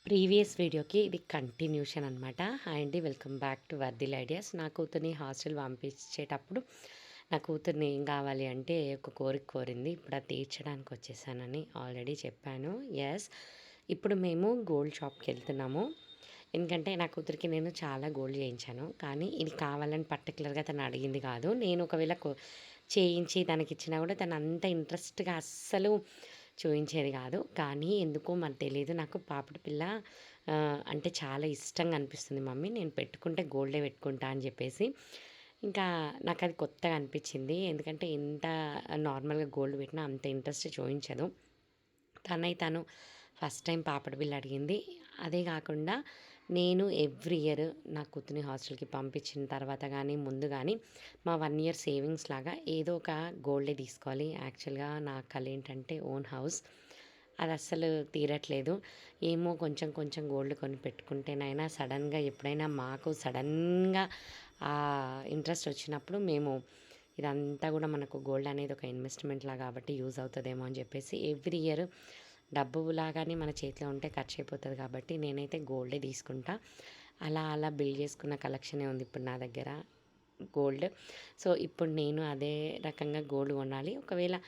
Previous వీడియోకి ఇది continuation అనమాట. హాయ్ అండి, వెల్కమ్ బ్యాక్ టు వర్ధిల్ ఐడియాస్. నా కూతుర్ని హాస్టల్ పంపించేటప్పుడు నా కూతుర్ని ఏం కావాలి అంటే ఒక కోరిక కోరింది. ఇప్పుడు అది తీర్చడానికి వచ్చేసానని ఆల్రెడీ చెప్పాను. ఎస్, ఇప్పుడు మేము గోల్డ్ షాప్కి వెళ్తున్నాము. ఎందుకంటే నా కూతురికి నేను చాలా గోల్డ్ చేయించాను, కానీ ఇది కావాలని పర్టికులర్గా తను అడిగింది కాదు. నేను ఒకవేళ చేయించి తనకిచ్చినా కూడా తను అంత ఇంట్రెస్ట్గా అస్సలు చూయించేది కాదు. కానీ ఎందుకో మరి తెలీదు, నాకు పాపిడి పిల్ల అంటే చాలా ఇష్టంగా అనిపిస్తుంది. మమ్మీ నేను పెట్టుకుంటే గోల్డే పెట్టుకుంటా అని చెప్పేసి. ఇంకా నాకు అది కొత్తగా అనిపించింది. ఎందుకంటే ఎంత నార్మల్గా గోల్డ్ పెట్టినా అంత ఇంట్రెస్ట్ చూయించదు. తను ఫస్ట్ టైం పాపిడి బిల్ల అడిగింది. అదే కాకుండా నేను ఎవ్రీ ఇయర్ నా కూతుర్ని హాస్టల్కి పంపించిన తర్వాత కానీ ముందు కానీ మా 1 ఇయర్ సేవింగ్స్ లాగా ఏదో ఒక గోల్డే తీసుకోవాలి. యాక్చువల్గా నా కళ ఏంటంటే ఓన్ హౌస్. అది అస్సలు తీరట్లేదు. ఏమో కొంచెం కొంచెం గోల్డ్ కొని పెట్టుకుంటేనైనా సడన్గా ఎప్పుడైనా మాకు సడన్గా ఇంట్రెస్ట్ వచ్చినప్పుడు మేము ఇదంతా కూడా మనకు గోల్డ్ అనేది ఒక ఇన్వెస్ట్మెంట్ లాగా కాబట్టి యూజ్ అవుతుందేమో అని చెప్పేసి ఎవ్రీ ఇయర్ డబ్బు లాగానే మన చేతిలో ఉంటే ఖర్చు అయిపోతుంది కాబట్టి నేనైతే గోల్డే తీసుకుంటా. అలా బిల్డ్ చేసుకున్న కలెక్షనే ఉంది ఇప్పుడు నా దగ్గర గోల్డ్. సో ఇప్పుడు నేను అదే రకంగా గోల్డ్ కొనాలి. ఒకవేళ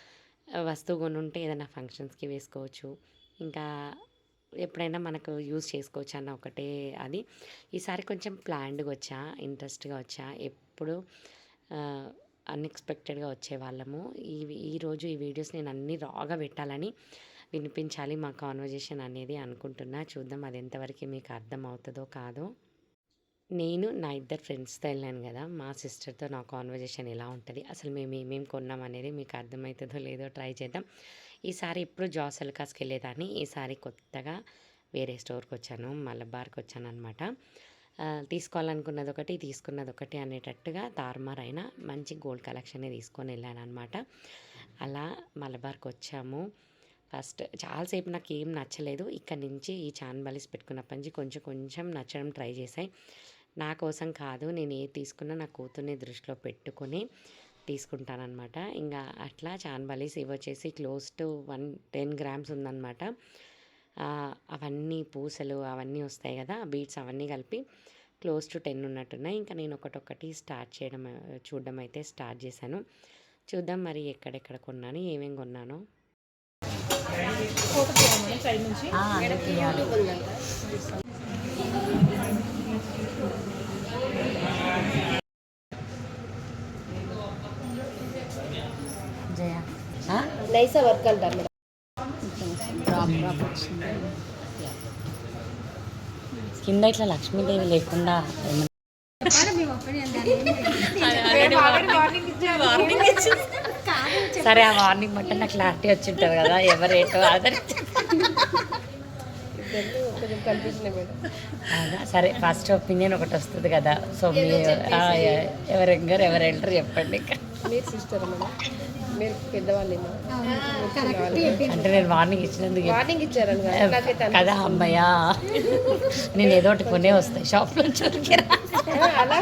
వస్తువు కొనుంటే ఏదైనా ఫంక్షన్స్కి వేసుకోవచ్చు, ఇంకా ఎప్పుడైనా మనకు యూజ్ చేసుకోవచ్చు అన్న ఒకటే అది. ఈసారి కొంచెం ప్లాన్డ్గా వచ్చా, ఇంట్రెస్ట్గా వచ్చా. ఎప్పుడు అన్ఎక్స్పెక్టెడ్గా వచ్చేవాళ్ళము. ఈరోజు ఈ వీడియోస్ నేను అన్నీ రాగా పెట్టాలని వినిపించాలి మా కాన్వర్జేషన్ అనేది అనుకుంటున్నా. చూద్దాం అది ఎంతవరకు మీకు అర్థం అవుతుందో కాదో. నేను నా ఇద్దరు ఫ్రెండ్స్తో వెళ్ళాను కదా, మా సిస్టర్తో నా కాన్వర్జేషన్ ఎలా ఉంటుంది, అసలు మేము ఏమేమి కొన్నాం అనేది మీకు అర్థమవుతుందో లేదో ట్రై చేద్దాం. ఈసారి ఇప్పుడు జాస్ ఎల్కాస్కి వెళ్ళేదాన్ని, ఈసారి కొత్తగా వేరే స్టోర్కి వచ్చాను, మలబార్కి వచ్చాను అనమాట. తీసుకోవాలనుకున్నది ఒకటి తీసుకున్నది ఒకటి అనేటట్టుగా తారుమారైన మంచి గోల్డ్ కలెక్షనే తీసుకొని వెళ్ళాను అనమాట. అలా మలబార్కి వచ్చాము. ఫస్ట్ చాలాసేపు నాకు ఏం నచ్చలేదు. ఇక్కడ నుంచి ఈ చాన్బలిస్ పెట్టుకున్నప్పటి నుంచి కొంచెం కొంచెం నచ్చడం ట్రై చేశాయి. నా కోసం కాదు, నేను ఏది తీసుకున్నా నా కూతుర్ని దృష్టిలో పెట్టుకొని తీసుకుంటానమాట. ఇంకా అట్లా చాన్బలిస్ ఇవి వచ్చేసి క్లోజ్ టు 10 గ్రామ్స్ ఉందన్నమాట. అవన్నీ పూసలు అవన్నీ వస్తాయి కదా, బీట్స్ అవన్నీ కలిపి క్లోజ్ టు 10 ఉన్నట్టున్నాయి. ఇంకా నేను ఒకటొక్కటి చూడడం అయితే స్టార్ట్ చేశాను. చూద్దాం మరి ఎక్కడెక్కడ కొన్నాను, ఏమేమి కొన్నాను. నైసా వర్క్ అంటారు మేడం. కింద ఇట్లా లక్ష్మీదేవి లేకుండా సరే, ఆ వార్నింగ్ బట్టి నాకు క్లారిటీ వచ్చి ఉంటుంది కదా ఎవరేటో అదే. సరే, ఫస్ట్ ఒపీనియన్ ఒకటి వస్తుంది కదా. సో మీరు ఎవరు ఎంగారు ఎవరు వెళ్తారు చెప్పండి. మీరు సిస్టర్ మేడం, మీరు పెద్దవాళ్ళేమో అంటే నేను వార్నింగ్ ఇచ్చినందుకు వార్నింగ్ ఇచ్చారు కదా. అమ్మాయ్యా, నేను ఏదో ఒకటి కొనే వస్తాయి షాప్లో అలా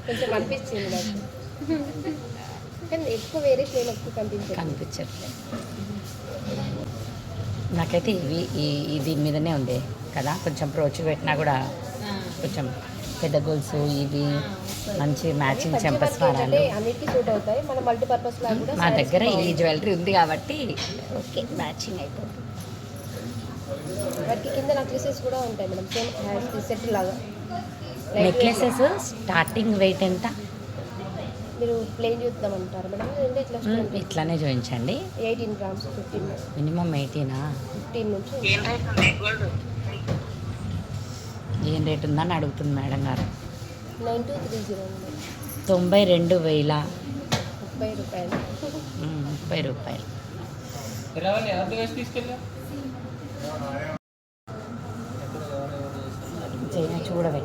కొంచెం అనిపించింది నాకు, కానీ ఎక్కువ వేరే ఫ్లేమ్ ఎక్కువ కనిపించట్లేదు నాకైతే. దీని మీదనే ఉంది కదా, కొంచెం ప్రోచు పెట్టినా కూడా కొంచెం పెద్ద గోల్స్ ఇవి మంచి మ్యాచింగ్ చెంపస్ వాడాలి. అన్నిటికీ సూట్ అవుతాయి. మన మల్టీపర్పస్ లాగా కూడా మా దగ్గర ఈ జ్యువెలరీ ఉంది కాబట్టి ఓకే, మ్యాచింగ్ అయిపోతుంది. వాటికి కింద నెక్లెసెస్ కూడా ఉంటాయి మేడం, సేమ్ సెట్ లాగా. నెక్లెసెస్ స్టార్టింగ్ వెయిట్ ఎంత? మీరు ప్లేన్ చూద్దామంటారు మేడం? ఇట్లానే చూపించండి. 18 గ్రామ్స్ 15 మినిమం 18 నుంచి ఏం రేట్ ఉందని అడుగుతుంది మేడం గారు. 9230 92,000 30 రూపాయలు. చూడవే,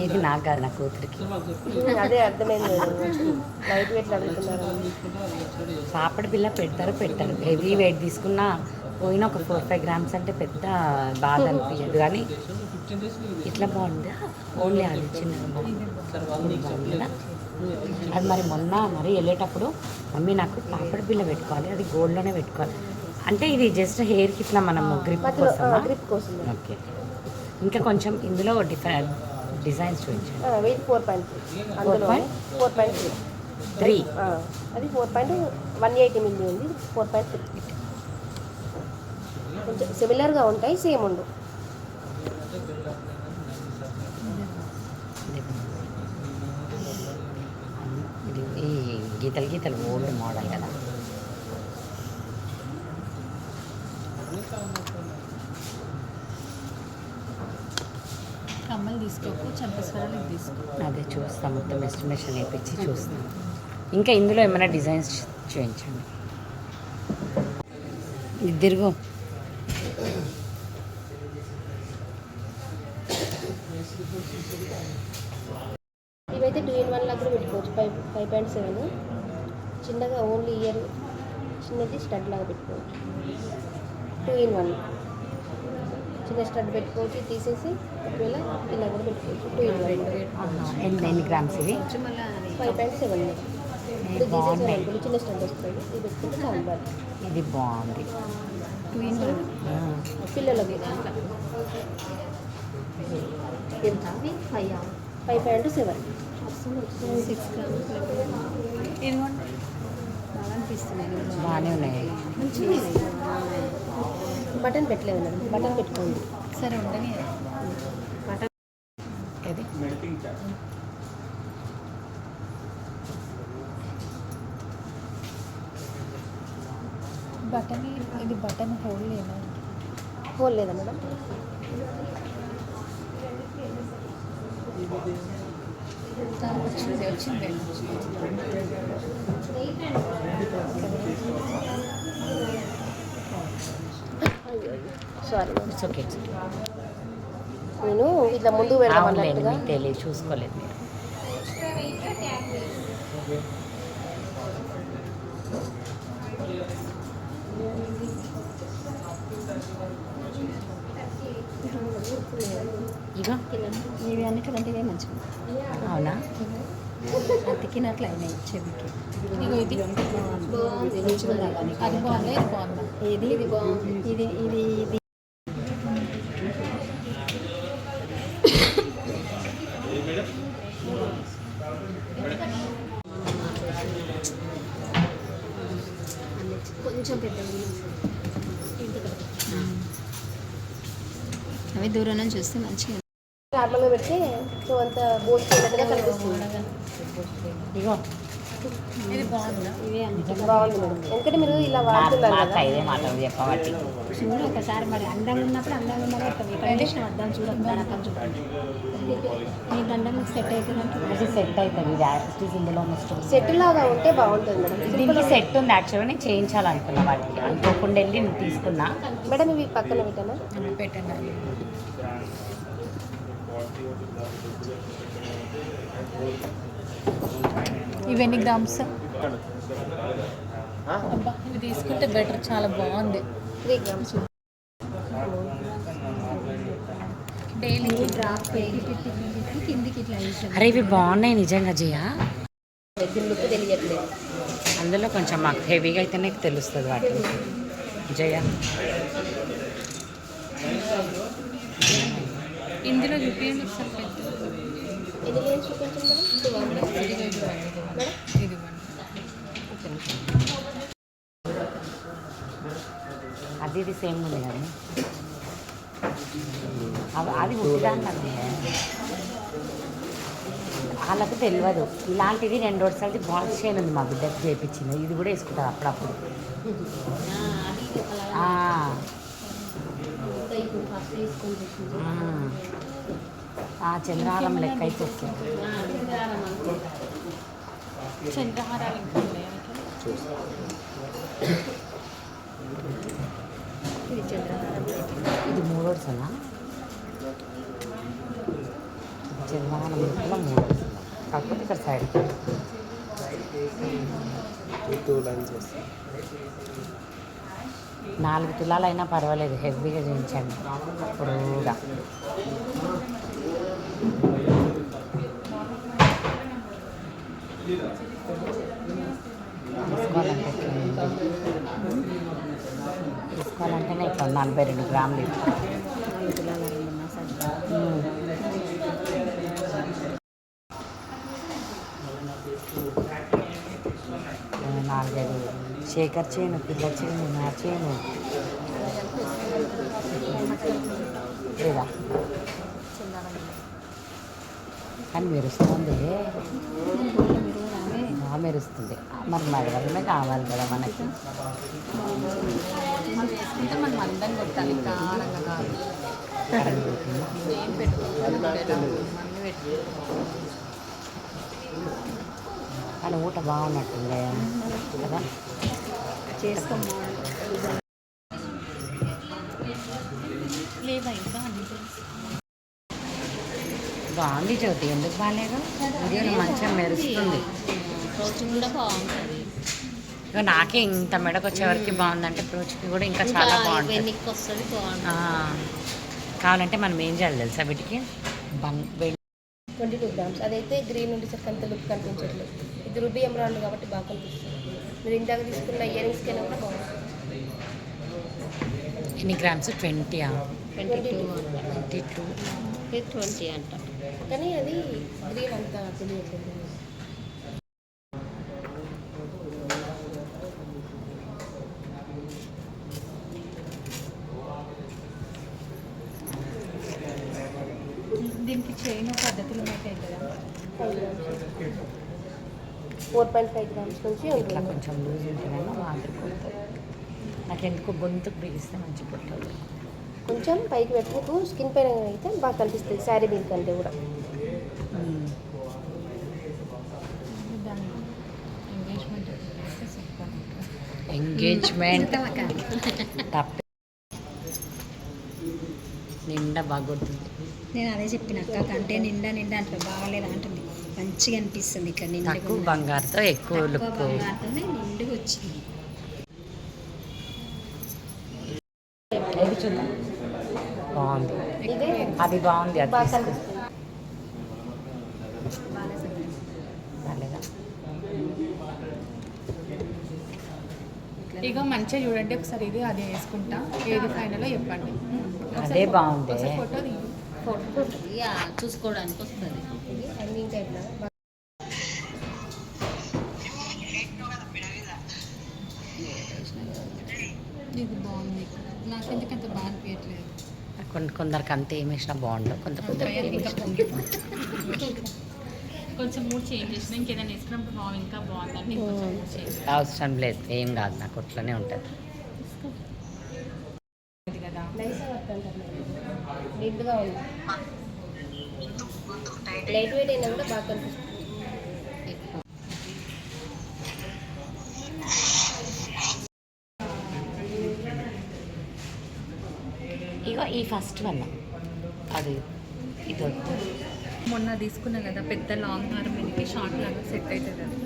ఇది నాకు కాదు, నా కూతురికి. అదే అర్థమైంది. లైట్ వెయిట్ అడుగుతున్నారు. పాపడి పిల్ల పెట్టారు హెవీ వెయిట్ తీసుకున్నా పోయినా ఒక 4-5 గ్రామ్స్ అంటే పెద్ద బాధ అనిపించదు. కానీ ఇట్లా బాగుందా, ఓన్లీ అది చిన్నగా బాగుంది కదా. అది మరి మొన్న వెళ్ళేటప్పుడు మమ్మీ నాకు పాపడి పిల్ల పెట్టుకోవాలి, అది గోల్డ్లోనే పెట్టుకోవాలి, అంటే ఇది జస్ట్ హెయిర్కి ఇట్లా మనము గ్రిప్ మధ్యలో కోసమా? గ్రిప్ కోసం మేడం. ఓకే. ఇంకా కొంచెం ఇందులో డిజైన్స్ చూపించండి. వెయిట్ 4.3 అందులో 4.3 3 అది 4.180 మిల్లీ ఉంది 4.3 కొంచెం సిమిలర్గా ఉంటాయి సేమ్ ఉండు. ఇది ఈ గీతలు ఓల్డ్ మోడల్ కదా. కమ్మలు తీసుకోకు, చంపస్వరాలు తీసుకో. అదే చూస్తాం, మొత్తం ఎస్టిమేషన్ వేయించి చూస్తాం. ఇంకా ఇందులో ఏమైనా డిజైన్స్ చూపించండి. ఇద్దరుగో ఇవైతే 2-in-1 లాగా పెట్టుకోవచ్చు. 5.7 చిన్నగా ఓన్లీ ఇయర్ చిన్నది స్టడ్ లాగా పెట్టుకోవచ్చు. 2-in-1 చిన్న స్టడ్ పెట్టుకోవచ్చు, తీసేసి ఒకవేళ ఇలా కూడా పెట్టుకోవచ్చు. 2-in-1 ఎన్ని గ్రామ్స్ ఇవి? 5.7 ఇప్పుడు బాగున్నాయి. తీసేసాను చిన్న స్టడ్ వస్తుంది, ఇది పెట్టుకుంటే చాలా బాగా ఇది బాగుంది. 2-in-1 పిల్లలకి ఎంత 5.7 6 గ్రామ్స్ ఇదిగోండి. బాగా అనిపిస్తున్నాయి. బాగానే ఉన్నాయి. మంచిగా బటన్ పెట్టలేదు మేడం, బటన్ పెట్టుకోండి. సరే ఉండని. బటన్ ఏది? బటన్ ఇది బటన్ హోల్ లేదా? హోల్ లేదా మేడం? వచ్చింది. Sorry madam, it's okay. నేను ఇట్లా ముందు పెడదాం అన్నట్టుగా. మీకు తెలియదు, చూసుకోలేదు మీరు. ఇగో ఇవి అన్నిటికంటే మంచిగా. అవునా? అతికినట్లు అయినాయి చెవికి. ఇగో ఇది బాగుంది, మంచిగా. అది బాగుందా? ఇది బాగుందా? ఇది ఇది బాగుంది. ఇది ఇది ఇది కొంచెం పెద్ద అవి దూరం నుంచి చూస్తే మంచిగా నార్మల్గా పెడితే సో అంత బోస్ట్ అయినట్టుగా కనిపిస్తుంది. ఇగో ఇది బాగుందా? ఇవే బాగుంది మేడం, ఎందుకంటే మీరు ఇలా వాడుతున్నారు మాకు కదా. ఇదే మాటలు చెప్పబట్టి చూడు ఒకసారి. మరి అందంగా ఉన్నప్పుడు అందంగా ఉన్నదే ఇక్కడ అర్థం చూడదు రకం చూడండి. ఈ దండం సెట్ అవుతుందంటే అది సెట్ అవుతుంది. ఇది యాక్టివ్ ఇందులో వస్తుంది. సెట్ లాగా ఉంటే బాగుంటుంది మేడం. దీనికి సెట్ ఉంది. యాక్చువల్గా నేను చేయించాలనుకున్నా, వాటికి అనుకోకుండా వెళ్ళి నేను తీసుకున్నా. మేడం ఇవి పక్కన పెట్టానా? పెట్టండి. ఇవి ఎన్ని గ్రామ్స్? అబ్బా, ఇవి తీసుకుంటే బెటర్, చాలా బాగుంది. 3 grams. డైలీ డ్రాప్ పెట్టి కిందికి ఇట్లా వేసాను. అరే ఇవి బాగున్నాయి నిజంగా జయ. దీని లుక్ తెలియట్లేదు. అందులో కొంచెం మాకు హెవీగా అయితేనే తెలుస్తుంది వాటి జయ. ఇందులో చూపించండి ఒకసారి. పెద్ద ఎన్ని లేయర్స్ చూపించండి మేడం? ఇది అది ఇది సేమ్ ఉంది కానీ అది ఉట్టిదాన్ని వాళ్ళకు తెలియదు. ఇలాంటిది 2 రోజులది బాల్ చైన్ ఉంది, మా బిడ్డకి చేయించింది. ఇది కూడా వేసుకుంటారు అప్పుడప్పుడు. చంద్రహారం లెక్క అయితే వస్తుంది. చంద్రహారాలు ఇంకా ఉన్నాయా? ఇది 3 రోజులా? చంద్రహారం లెక్కలో 3 రోజులు. కాకపోతే ఇక్కడ సైడ్ 2 lines వస్తాయి. 4 తులాలు అయినా పర్వాలేదు, హెవీగా చేయించండి. పొడవుగా తీసుకోవాలంటే తీసుకోవాలంటేనే ఇప్పుడు 42 గ్రాములు ఇది. 4 తులాల 2.5 సరే. నాలుగైదు శేఖర్ చేను, పిల్ల చేను, నా చేను లేదా కానీ మెరుస్తుంది, బాగా మెరుస్తుంది. మరి మరవడమే కావాలి కదా మనకి. మనం వేసుకుంటే మనం అందం కొట్టాలి, ఇంకా ఆనందంగా కాదు. కరెంట్ పోతుంది. ఏం పెట్టుకోవాలి మమ్మీ కానీ ఊట బాగున్నట్టుంది కదా. చేసుకోమ్మా. లేదా ఇంకా బాగుంది జ్యోతి, ఎందుకు బాగాలేదు? వీడియోలో మంచిగా మెరుస్తుంది. రోజు కూడా బాగుంటుంది. ఇక నాకే ఇంత మెడకు వచ్చేవరకు బాగుందంటే ప్రోచ్కి కూడా ఇంకా చాలా బాగుంటుంది. వెనక్కి వస్తుంది బాగుంటుంది. కావాలంటే మనం ఏం చేయాలి తెలుసా వీటికి 22 గ్రామ్స్. అదైతే గ్రీన్ ఉండి సరికి అంత లుక్ కనిపించట్లేదు. ఇది రుబీ ఎమరాల్డ్ కాబట్టి బాగా కనిపిస్తుంది. మీరు ఇందాక తీసుకున్న ఇయర్ రింగ్స్కి అయినా కూడా బాగుంటుంది. ఎన్ని గ్రామ్స్? 20 22 22 20 అంట. కానీ అది గ్రీన్ అంత తెలియట్లేదు. దీనికి చైన్ పద్ధతులు అయితే కదా. 4.5 గ్రామ్స్ నుంచి ఇట్లా ఉంటుంది. కొంచెం లూజ్ ఉంటేనేమో మాదిరి కొడుతుంది. నాకు ఎందుకు గొంతుకు బిగిస్తే మంచి కొట్టదు. కొంచెం పైకి పెట్టుకు స్కిన్ పైన అయితే బాగా కనిపిస్తుంది శారీ మీద కంటే కూడా. దాన్ని ఎంగేజ్మెంట్ చేస్తే సూపర్ ఉంటుంది. ఎంగేజ్మెంట్ తప్ప నిండా బాగా కొడుతుంది. నేను అదే చెప్పిన అక్క కంటే నిండా నిండా అట్లా బాగాలేదు అంటుంది. మంచిగా అనిపిస్తుంది ఇక్కడ తక్కువ బంగారుతో ఎక్కువ లుక్. బంగారుతోనే నిండుగా వచ్చింది. ఏది చూద్దాం, బాగుంది. ఇదే అది బాగుంది, అది బాగా తీసుకో. కనిపిస్తుంది. బాగాలేదా? ఇక మంచిగా చూడండి ఒకసారి, ఇది అది వేసుకుంటా, ఏది ఫైనల్ చెప్పండి. అదే బాగుంది. ఫోటో తీయండి. ఫోటో చూసుకోవడానికి వస్తుంది. ఇది హంగింగ్ టైప్లో ఇది బాగుంది. నాకు ఎందుకంత బాగా అనిపించట్లేదు. కొందరికి అంతే ఏం వేసినా బాగుండవు, కొందరికి ఏం ఇంకా వేసినా. కొంచెం మూడ్ చేంజ్ చేసిన ఇంకేదైనా వేసుకున్నప్పుడు బాగుంది, ఇంకా బాగుందండి. ఇంకొంచెం mood change. అవసరం లేదు, ఏం కాదు, నాకు అట్లనే ఉంటుంది. ఇది కదా నైస్గా వర్క్ అంటారు. నిండుగా ఉంది. లైట్ వెయిట్ అయినా కూడా బాగా కనిపిస్తుంది. ఇగో ఈ ఫస్ట్ వన్ అది ఇది వద్దు. మొన్న తీసుకున్నా కదా పెద్ద లాంగ్ హార్ మీదకి షార్ట్ లాగా సెట్ అవుతుంది అది.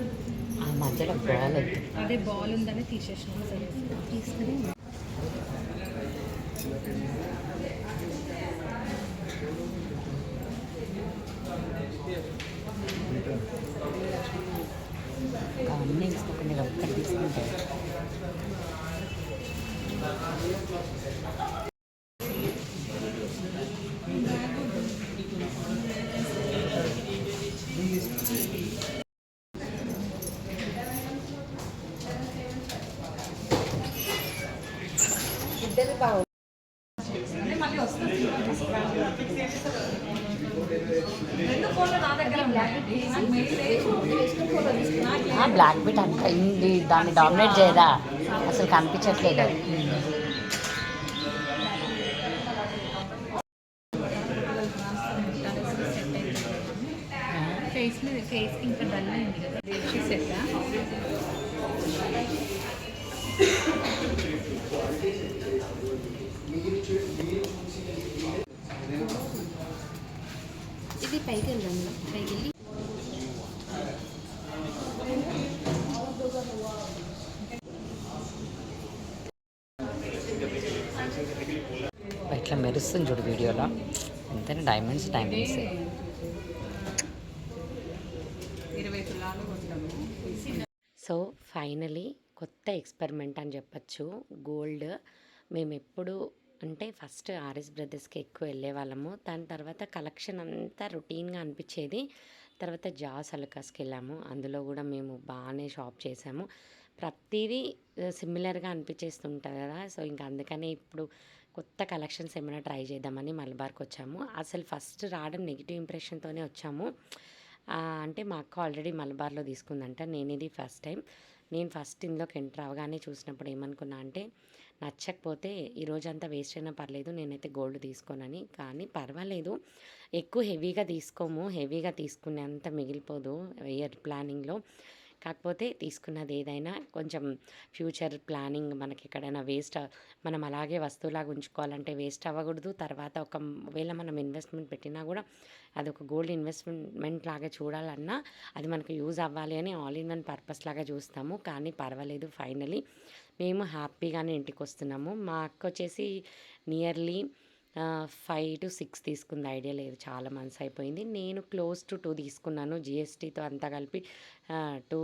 ఆ మధ్యలో బాల్ వద్దు. అదే బాల్ ఉందని తీసేసిన తీసుకుని అన్నీ తీసుకోకుండా ఒక్కటి తీసుకుంటే ఇద్దరు బాగుంది. బ్లాక్ బిట్ అంత ఇది దాన్ని డామినేట్ చేయదా, అసలు కనిపించట్లేదు. ఫేస్ మీద ఫేస్కి ఇంకా డల్ అయింది కదా సెట్. ఇది పైకి వెళ్దాము. పైకి వెళ్ళి ఇట్లా మెరుస్తుంది చూడు వీడియోలో. ఎంతైనా డైమండ్స్ 20 తులాలు కొంటాము. సో ఫైనలీ కొత్త ఎక్స్పెరిమెంట్ అని చెప్పచ్చు. గోల్డ్ మేమెప్పుడు అంటే ఫస్ట్ ఆర్ఎస్ బ్రదర్స్‌కి ఎక్కువ వెళ్ళేవాళ్ళము. దాని తర్వాత కలెక్షన్ అంతా రొటీన్‌గా అనిపిచ్చేది. తర్వాత జాస్ అలుకాస్‌కెళ్ళాము. అందులో గూడా మేము బానే షాప్ చేసాము. ప్రతీదీ సిమిలర్‌గా అనిపిచ్చేస్తుంటది గదా! సో, ఇంక అందుకనే ఇప్పుడు కొత్త కలెక్షన్స్ ఏమైనా ట్రై చేద్దామని మలబార్‌కొచ్చాము. అసలు ఫస్ట్ రావడం నెగెటివ్ ఇంప్రెషన్‌తోనే వచ్చాము. అంటే మా అక్క ఆల్రెడీ మలబార్‌లో తీసుకుందంట. నేనిది ఫస్ట్ టైం. నేను ఫస్ట్ ఇందులోకి ఎంటర్ అవ్వగానే చూసినప్పుడు ఏమనుకున్నా అంటే, నచ్చకపోతే ఈ రోజంతా వేస్ట్ అయినా పర్లేదు, నేనైతే గోల్డ్ తీసుకోనని. కానీ పర్వాలేదు, ఎక్కువ హెవీగా తీసుకోము. హెవీగా తీసుకునేంత మిగిలిపోదు ఇయర్ ప్లానింగ్‌లో. కాకపోతే తీసుకున్నది ఏదైనా కొంచెం ఫ్యూచర్ ప్లానింగ్ మనకెక్కడైనా మనం అలాగే వస్తువులాగా ఉంచుకోవాలంటే వేస్ట్ అవ్వకూడదు. తర్వాత ఒకవేళ మనం ఇన్వెస్ట్‌మెంట్ పెట్టినా గూడా అదొక గోల్డ్ ఇన్వెస్ట్‌మెంట్ లాగా చూడాలన్నా అది మనకు యూజ్ అవ్వాలి అని ఆల్ ఇన్ వన్ పర్పస్ లాగా చూస్తాము. కానీ పర్వాలేదు, ఫైనలీ మేము హ్యాపీగానే ఇంటికొస్తున్నాము. మా అక్కొచ్చేసి నియర్లీ 5-6 తీసుకుంది, ఐడియా లేదు, చాలా మంత్స్ అయిపోయింది. నేను క్లోజ్ టు 2 తీసుకున్నాను. జీఎస్టీతో అంతా కలిపి 2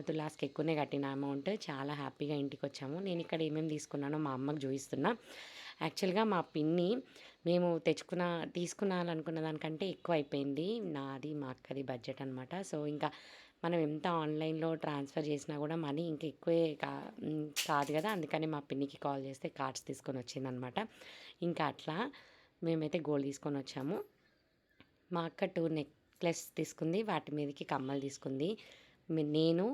తులాస్‌కి ఎక్కువనే కట్టిన అమౌంట్. చాలా హ్యాపీగా ఇంటికొచ్చాము. నేను ఇక్కడ ఏమేమి తీసుకున్నానో మా అమ్మకి చూపిస్తున్నా. యాక్చువల్‌గా మా పిన్ని మేము తీసుకునాలనుకున్న దానికంటే ఎక్కువ అయిపోయింది. నాది, మా అక్కది బడ్జెట్ అనమాట. సో, ఇంకా మనం ఎంత ఆన్‌లైన్‌లో ట్రాన్స్‌ఫర్ చేసినా కూడా మనీ ఇంకా ఎక్కువే కాదు కదా! అందుకని మా పిన్నికి కాల్ చేస్తే కార్డ్స్ తీసుకొని వచ్చిందనమాట. ఇంకా అట్లా మేమైతే గోల్డ్ తీసుకొనొచ్చాము. మా అక్క 2 నెక్లెస్ తీసుకుంది. వాటి మీదకి కమ్మలు తీసుకుంది. నేను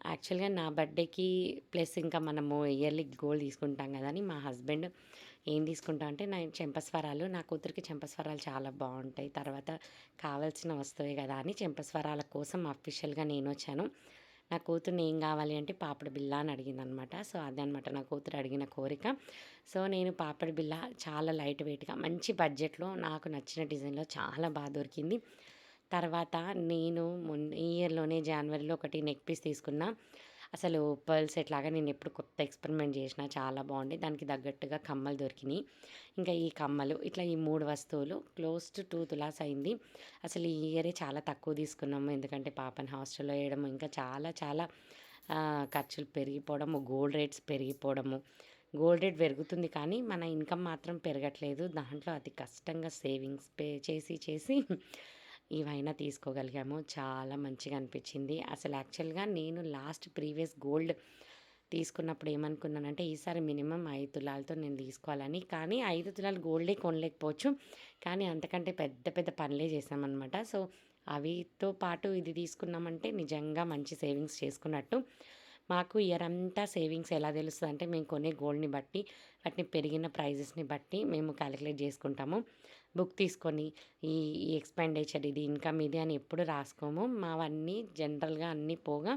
యాక్చువల్‌గా నా బర్త్‌డేకి ప్లస్ ఇంకా మనము ఇయర్లీ గోల్డ్ తీసుకుంటాం కదా అని మా హస్బెండ్ ఏం తీసుకుంటా అంటే, నా చెంపస్వరాలు, నా కూతురికి చెంపస్వరాలు చాలా బావుంటాయి. తర్వాత కావాల్సిన వస్తువే కదా అని చెంపస్వరాల కోసం అఫీషియల్‌గా నేనొచ్చాను. నా కూతుర్ని ఏం కావాలి అంటే పాపడి బిళ్ళ అని అడిగిందనమాట. సో, అదనమాట నా కూతురు అడిగిన కోరిక. సో, నేను పాపడి బిళ్ళ చాలా లైట్ వెయిట్‌గా మంచి బడ్జెట్‌లో నాకు నచ్చిన డిజైన్‌లో చాలా దొరికింది. తర్వాత నేను ఈ ఇయర్‌లోనే జనవరిలో ఒకటి నెక్ పీస్ తీసుకున్నా. అసలు పర్ల్ సెట్ లాగా నేనెప్పుడు కొత్త ఎక్స్పెరిమెంట్ చేసినా చాలా బాగుంది. దానికి తగ్గట్టుగా కమ్మలు దొరికినాయి. ఇంకా ఈ కమ్మలు ఇట్లా ఈ 3 వస్తువులు క్లోజ్ టు 2 తులాస్ అయింది. అసలు ఈ ఇయరే చాలా తక్కువ తీసుకున్నాము. ఎందుకంటే పాపని హాస్టల్‌లో వేయడము, ఇంకా చాలా చాలా ఖర్చులు పెరిగిపోవడము, గోల్డ్ రేట్స్ పెరిగిపోవడము. గోల్డ్ రేట్ పెరుగుతుంది కానీ మన ఇన్‌కమ్ మాత్రం పెరగట్లేదు. దాంట్లో అతి కష్టంగా సేవింగ్స్ చేసి చేసి ఇవైనా తీసుకోగలిగాము. చాలా మంచిగా అనిపించింది. అసలు యాక్చువల్‌గా నేను ప్రీవియస్ గోల్డ్ తీసుకున్నప్పుడు ఏమనుకున్నానంటే, ఈసారి మినిమమ్ 5 తులాలతో నేను తీసుకోవాలని. కానీ 5 తులాలు గోల్డే కొనలేకపోవచ్చు. కానీ అంతకంటే పెద్ద పెద్ద పనులే చేశామనమాట. సో, అవితో పాటు ఇది తీసుకున్నామంటే నిజంగా మంచి సేవింగ్స్ చేసుకున్నట్టు. మాకు ఇయర్ అంతా సేవింగ్స్ ఎలా తెలుస్తదంటే, మేము కొనే గోల్డ్‌ని బట్టి, వాటిని పెరిగిన ప్రైజెస్‌ని బట్టి మేము కాలిక్యులేట్ చేసుకుంటాము. బుక్ తీసుకొని ఈ ఈ ఎక్స్‌పెండిచర్ ఇది, ఇన్‌కమ్ ఇది అని ఎప్పుడు రాసుకోము. మావన్నీ జనరల్‌గా అన్నీ పోగా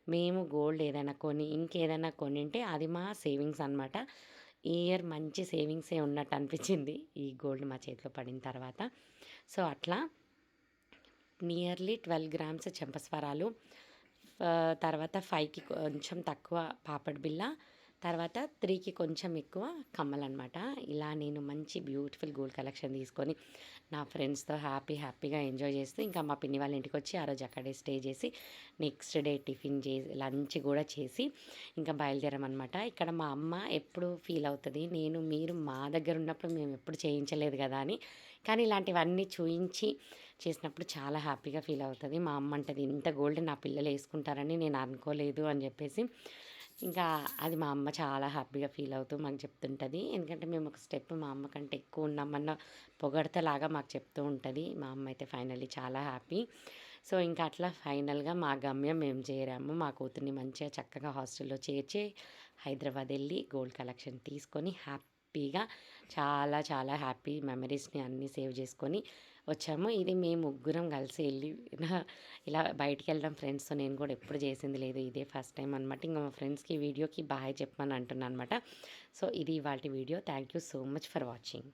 మేము గోల్డ్ ఏదైనా కొని, ఇంకేదైనా కొనింటే అది మా సేవింగ్స్ అనమాట. ఈ ఇయర్ మంచి సేవింగ్సే ఉన్నట్టు అనిపించింది ఈ గోల్డ్ మా చేతిలో పడిన తర్వాత. సో, అట్లా నియర్లీ 12 గ్రామ్స్ చెంపస్వరాలు, తర్వాత 5కి కొంచెం తక్కువ పాపడి బిళ్ళ, తర్వాత 3కి కొంచెం ఎక్కువ కమ్మలనమాట. ఇలా నేను మంచి బ్యూటిఫుల్ గోల్డ్ కలెక్షన్ తీసుకొని నా ఫ్రెండ్స్‌తో హ్యాపీగా ఎంజాయ్ చేస్తూ, ఇంకా మా పిన్ని వాళ్ళ ఇంటికొచ్చి ఆ రోజు అక్కడే స్టే చేసి, నెక్స్ట్ డే టిఫిన్ చేసి లంచ్ కూడా చేసి ఇంకా బయలుదేరామనమాట. ఇక్కడ మా అమ్మ ఎప్పుడు ఫీల్ అవుతది, మీరు మా దగ్గర ఉన్నప్పుడు మేము ఎప్పుడు చేయించలేదు కదా అని. కానీ ఇలాంటివన్నీ చూయించి చేసినప్పుడు చాలా హ్యాపీగా ఫీల్ అవుతది. మా అమ్మ అంటది, ఇంత గోల్డ్ నా పిల్లలు వేసుకుంటారని నేను అనుకోలేదు అని చెప్పేసి. ఇంకా అది మా అమ్మ చాలా హ్యాపీగా ఫీల్ అవుతూ మాకు చెప్తుంటది. ఎందుకంటే మేము ఒక స్టెప్ మా అమ్మ కంటే ఎక్కువ ఉన్నామన్న పొగడ్తలాగా మాకు చెప్తూ ఉంటది. మా అమ్మ అయితే ఫైనల్లీ చాలా హ్యాపీ. సో, ఇంకా అట్లా ఫైనల్‌గా మా గమ్యం మేము చేరాము. మా కూతుర్ని మంచిగా చక్కగా హాస్టల్‌లో చేర్చి హైదరాబాద్ వెళ్ళి గోల్డ్ కలెక్షన్ తీసుకొని హ్యాపీగా చాలా చాలా హ్యాపీ మెమరీస్‌ని అన్నీ సేవ్ చేసుకొని వచ్చాము. ఇది మేము ముగ్గురం కలిసి వెళ్ళి ఇలా బయటికెళ్ళడం ఫ్రెండ్స్‌తో నేను కూడా ఎప్పుడు చేసింది లేదు. ఇదే ఫస్ట్ టైం అనమాట. ఇంక మా ఫ్రెండ్స్‌కి వీడియోకి బాయ్ చెప్పమని అంటున్నా అనమాట. సో, ఇది ఇవాల్టి video. Thank you so much for watching.